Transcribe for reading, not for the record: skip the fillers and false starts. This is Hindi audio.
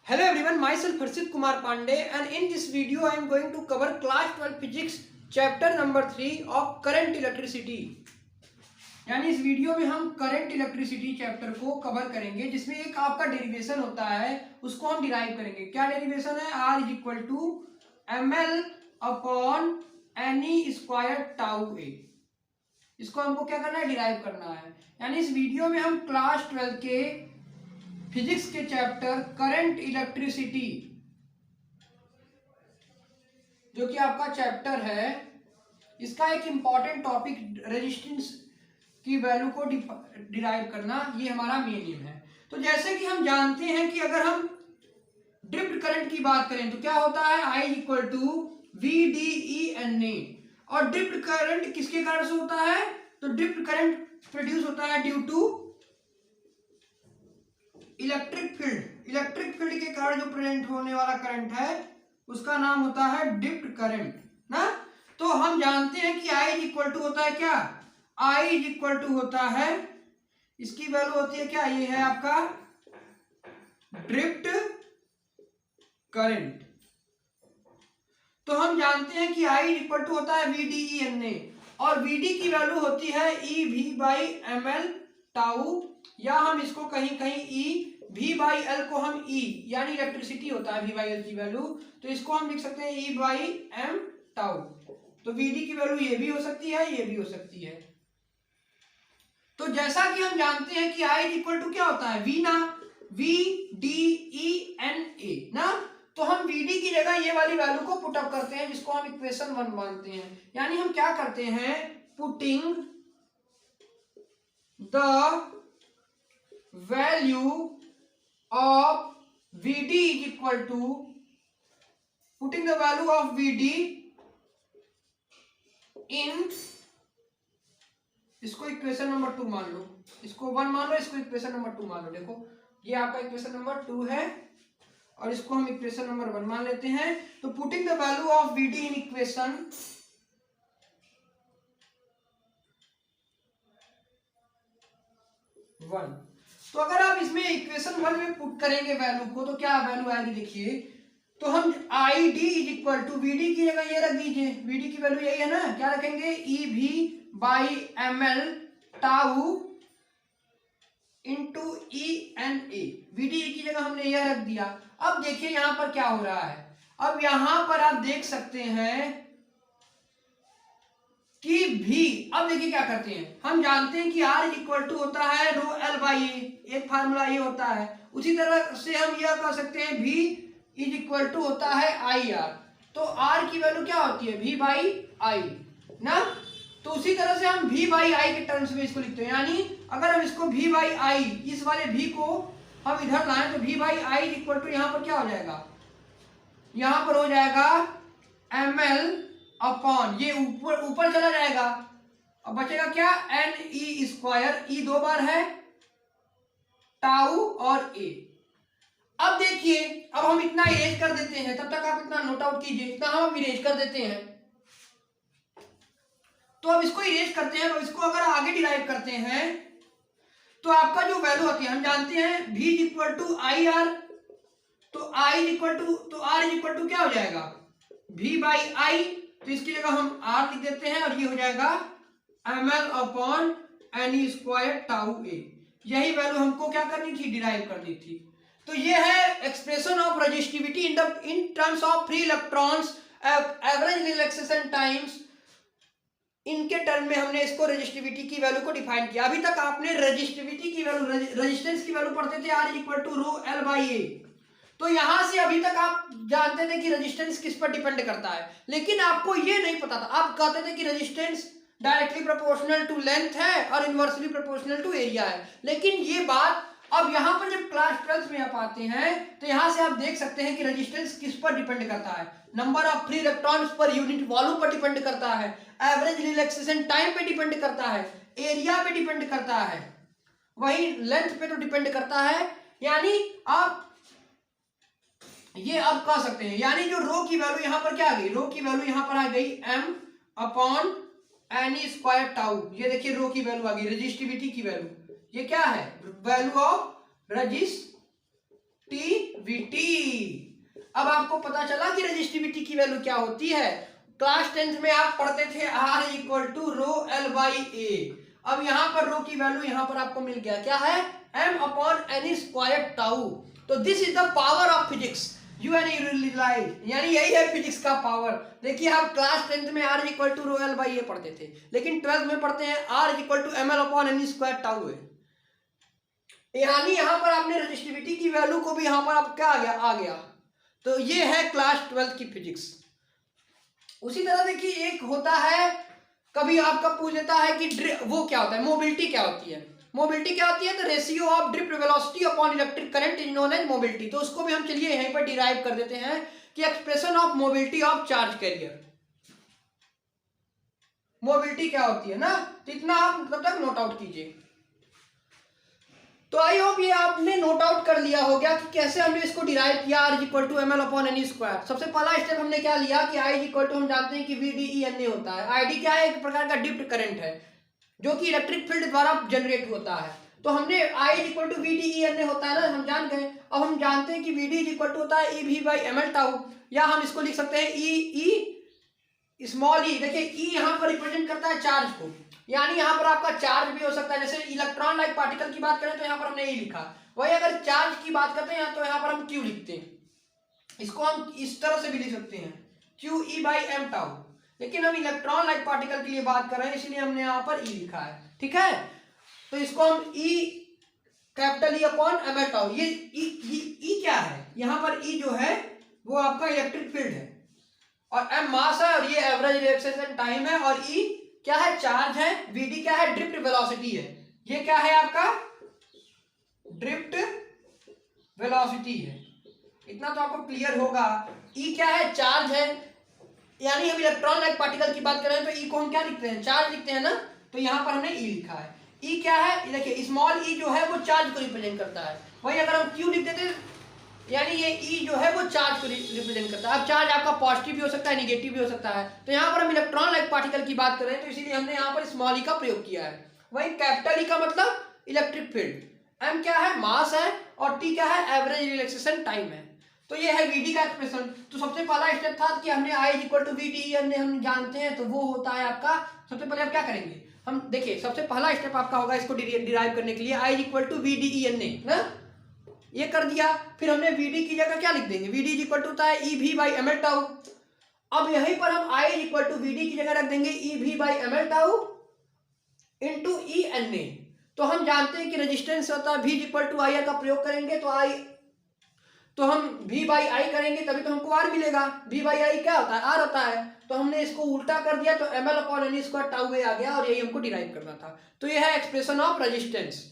Hello everyone, myself Harshit Kumar Pandey, and in this video I am going to cover class 12 physics chapter number 3 of current electricity। यानी इस वीडियो में हम करंट इलेक्ट्रिसिटी चैप्टर को कवर करेंगे, जिसमें एक आपका डेरिवेशन होता है, उसको हम डिराइव करेंगे। क्या डेरिवेशन है? R is equal to ml upon n e square tau A. इसको हमको क्या करना है? डिराइव करना है। यानी इस वीडियो में हम क्लास 12 के फिजिक्स के चैप्टर करंट इलेक्ट्रिसिटी, जो कि आपका चैप्टर है, इसका एक इंपॉर्टेंट टॉपिक रेजिस्टेंस की वैल्यू को डिराइव करना, ये हमारा मेन एम है। तो जैसे कि हम जानते हैं कि अगर हम ड्रिफ्ट करंट की बात करें तो क्या होता है? I इक्वल टू VDE और ड्रिफ्ट करंट किसके कारण से होता है? तो ड्रिफ्ट करंट प्रोड्यूस होता है due to electric field. Electric field के कारण जो प्रेजेंट होने वाला करंट है उसका नाम होता है ड्रिफ्ट करंट ना। तो हम जानते हैं कि I इक्वल टू होता है क्या? I इक्वल टू होता है, इसकी वैल्यू होती है क्या? ये है आपका ड्रिफ्ट करंट। तो हम जानते हैं कि I इक्वल टू होता है VDE और VD की वैल्यू होती है EV/ml टाउ, या हम इसको कहीं कहीं EV/L को हम E यानी इलेक्ट्रिसिटी होता है V/L की वैल्यू, तो इसको हम लिख सकते हैं E/m टाउ। तो VD की वैल्यू ये भी हो सकती है, ये भी हो सकती है। तो जैसा कि हम जानते हैं कि I इक्वल टू क्या होता है? V ना, VDE ना। तो हम VD की जगह ये वाली वैल्यू को पुट अप करते हैं, जिसको हम इक्वेशन 1 मानते हैं। यानी हम क्या करते हैं? Putting the value of VD is equal to, putting the value of VD in, इसको इक्वेशन नंबर 2 मान लो, इसको 1 मान लो, इसको इक्वेशन नंबर 2 मान लो। देखो ये आपका इक्वेशन नंबर 2 है और इसको हम इक्वेशन नंबर 1 मान लेते हैं। तो putting the value of VD in equation 1, तो अगर आप इसमें इक्वेशन 1 में पुट करेंगे वैल्यू को, तो क्या वैल्यू आएगी? देखिए, तो हम ID is equal to VD की जगह ये रख दीजिए, VD की वैल्यू यही है ना, क्या रखेंगे? EV/ml tau into ENA। VD की जगह हमने यह रख दिया। अब देखिए यहां पर क्या हो रहा है। अब यहां पर आप देख सकते हैं कि V, अब देखिए क्या करते हैं, हम जानते हैं कि R इक्वल टू होता है ρL/A, एक फार्मूला ये होता है। उसी तरह से हम यह कह सकते हैं V इज इक्वल टू होता है IR। तो R की वैल्यू क्या होती है? V/I ना। तो उसी तरह से हम V/I के टर्म्स में इसको लिखते हैं। यानी अगर हम इसको V/I, इस वाले V को हम इधर लाएं तो V/I इक्वल टू यहाँ पर क्या हो जाएगा? यहाँ पर हो जाएगा ml अपॉन, ये ऊपर चला जाएगा, अब बचेगा क्या? NE², E 2 बार है, टाउ और A। अब देखिए, अब हम इतना इरेज कर देते हैं, तब तक आप इतना नोट आउट कीजिए, इतना हम इरेज कर देते हैं। तो अब इसको इरेज करते हैं, और इसको अगर आगे डिराइव करते हैं तो आपका जो वैल्यू होती है, हम जानते हैं V इक्वल टू IR, तो I इक्वल टू, तो R इक्वल टू क्या हो जाएगा? V/I, तो इसकी जगह हम R लिख देते हैं और ये हो जाएगा ml upon NE² tau A। यही वैल्यू हमको क्या करनी थी? डिराइव करनी थी। तो ये है expression of resistivity in terms of free electrons, average relaxation times. इनके टर्म में हमने इसको रेजिस्टिविटी की वैल्यू को डिफाइन किया। अभी तक आपने रेजिस्टिविटी की वैल्यू, रेजिस्टेंस की वैल्यू पढ़ते थे R इक्वल टू ρL/A। तो यहां से अभी तक आप जानते थे कि रेजिस्टेंस किस पर डिपेंड करता है, लेकिन आपको ये नहीं पता था। आप कहते थे कि resistance directly proportional to length है और इनवर्सली प्रोपोर्शनल टू एरिया है, लेकिन ये बात अब यहां पर जब क्लास 12 में आप आते हैं तो यहां से आप देख सकते हैं कि रेजिस्टेंस किस पर डिपेंड करता है? Number of free electrons per unit volume पर डिपेंड करता है, एवरेज रिलैक्सेशन टाइम पे डिपेंड करता है, एरिया पे डिपेंड करता है, वही लेंथ पे तो डिपेंड करता है। यानी आप ये अब कह सकते हैं, यानी जो रो की वैल्यू यहां पर क्या आ गई? रो की वैल्यू यहां पर आ गई m अपॉन NE² टाउ। ये देखिए रो की वैल्यू आ गई, रेजिस्टिविटी की वैल्यू। ये क्या है? Value of resistivity VT। अब आपको पता चला कि रेजिस्टिविटी की वैल्यू क्या होती है। क्लास 10th में आप पढ़ते थे R equal to rho L by A. अब यहाँ पर रो की वैल्यू यहाँ पर आपको मिल गया, क्या है, m upon n square tau. तो this is the power of physics, you and realize, यानी यही है फिजिक्स का पावर। देखिए आप क्लास 10th में R equal to rho L by A पढ़ते थे, लेकिन 12th में पढ़ते हैं R equal to ml upon n square tau है। यानी यहाँ पर आपने रेजिस्टिविटी की वैल्यू को भी यहाँ पर आप क्या आ गया। तो ये है क्लास 12th की फिजिक्स। उसी तरह देखिए एक होता है, कभी आपका पूछ लेता है कि वो क्या होता है, मोबिलिटी क्या होती है। मोबिलिटी क्या होती है, तो ratio of drift velocity upon electric current is known as mobility. तो उसको भी हम चलिए यहीं पर डिराइव कर देते हैं कि expression of mobility of charge carrier, mobility क्या होती है ना। तो इतना आप तब तक नोट आउट कीजिए। तो आई होप ये आपने नोट आउट कर लिया हो गया कि कैसे हमने इसको डिराइव किया, R equal to ml upon n square. सबसे पहला स्टेप हमने क्या लिया कि I इक्वल टू हम जानते हैं कि VDE होता है। ID क्या है, एक प्रकार का ड्रिफ्ट करंट है जो कि इलेक्ट्रिक फील्ड द्वारा जनरेट होता है। तो हमने I इक्वल टू VDE होता है ना, हम जान गए। अब हम जानते हैं कि VD इक्वल टू होता है EV बाई ml टाउ, या हम इसको लिख सकते हैं E स्मॉल e। देखिए E यहाँ पर रिप्रेजेंट करता है चार्ज को, यानी यहाँ पर आपका चार्ज भी हो सकता है। जैसे इलेक्ट्रॉन लाइक पार्टिकल की बात करें तो यहाँ पर हमने E लिखा, वही अगर चार्ज की बात करते हैं तो यहाँ पर हम Q लिखते हैं। इसको हम इस तरह से भी लिख सकते हैं QE बाई m टाउ, लेकिन हम इलेक्ट्रॉन लाइक पार्टिकल के लिए बात कर रहे हैं इसलिए हमने यहाँ पर E लिखा है, ठीक है। तो इसको हम E capital E upon ml tau. ये E क्या है, यहाँ पर E जो है वो आपका इलेक्ट्रिक फील्ड है, और m मास है, और ये एवरेज रिएक्शन टाइम है, और E क्या है, चार्ज है। VD क्या है, ड्रिफ्ट वेलोसिटी है। ये क्या है आपका, ड्रिफ्ट वेलोसिटी है। इतना तो आपको क्लियर होगा। E क्या है, चार्ज है, यानी हम इलेक्ट्रॉन लाइक पार्टिकल की बात कर रहे हैं तो E को हम क्या लिखते हैं, चार्ज लिखते हैं ना। तो यहाँ पर हमने E लिखा है। E क्या है, देखिए स्मॉल e जो है वो चार्ज को रिप्रेजेंट करता है। वही अगर हम Q लिख देते यानी ये E जो है वो चार्ज को रिप्रेजेंट करता है। अब चार्ज आपका पॉजिटिव भी हो सकता है, नेगेटिव भी हो सकता है। तो यहाँ पर हम इलेक्ट्रॉन लाइक पार्टिकल की बात कर रहे हैं तो इसीलिए हमने यहाँ पर स्मॉल e का प्रयोग किया है। वही कैपिटल E का मतलब इलेक्ट्रिक फील्ड, m क्या है, मास है, और T क्या है, एवरेज रिलैक्सेशन टाइम है। तो ये है VD का एक्सप्रेशन। तो सबसे पहला स्टेप था कि हमने I इक्वल टू VDE हम जानते हैं, तो वो होता है आपका। सबसे पहले आप क्या करेंगे, हम देखिए सबसे पहला स्टेप आपका होगा इसको डिराइव करने के लिए I इक्वल टू VDE ना, ये कर दिया। फिर हमने VD की जगह क्या लिख देंगे, VD इक्वल टू होता है EV बाई ml टाउ। अब यहीं पर हम I इक्वल टू VD की जगह रख देंगे EV by ml tau into ENA। तो हम जानते हैं कि रेजिस्टेंस होता है V इक्वल टू IR का प्रयोग करेंगे तो हम V बाई I करेंगे तभी तो हमको R मिलेगा। V बाई I क्या होता है, R होता है। तो हमने इसको उल्टा कर दिया तो ml upon n square tau आ गया, और यही हमको डिराइव करना था। तो ये है एक्सप्रेशन ऑफ रेजिस्टेंस।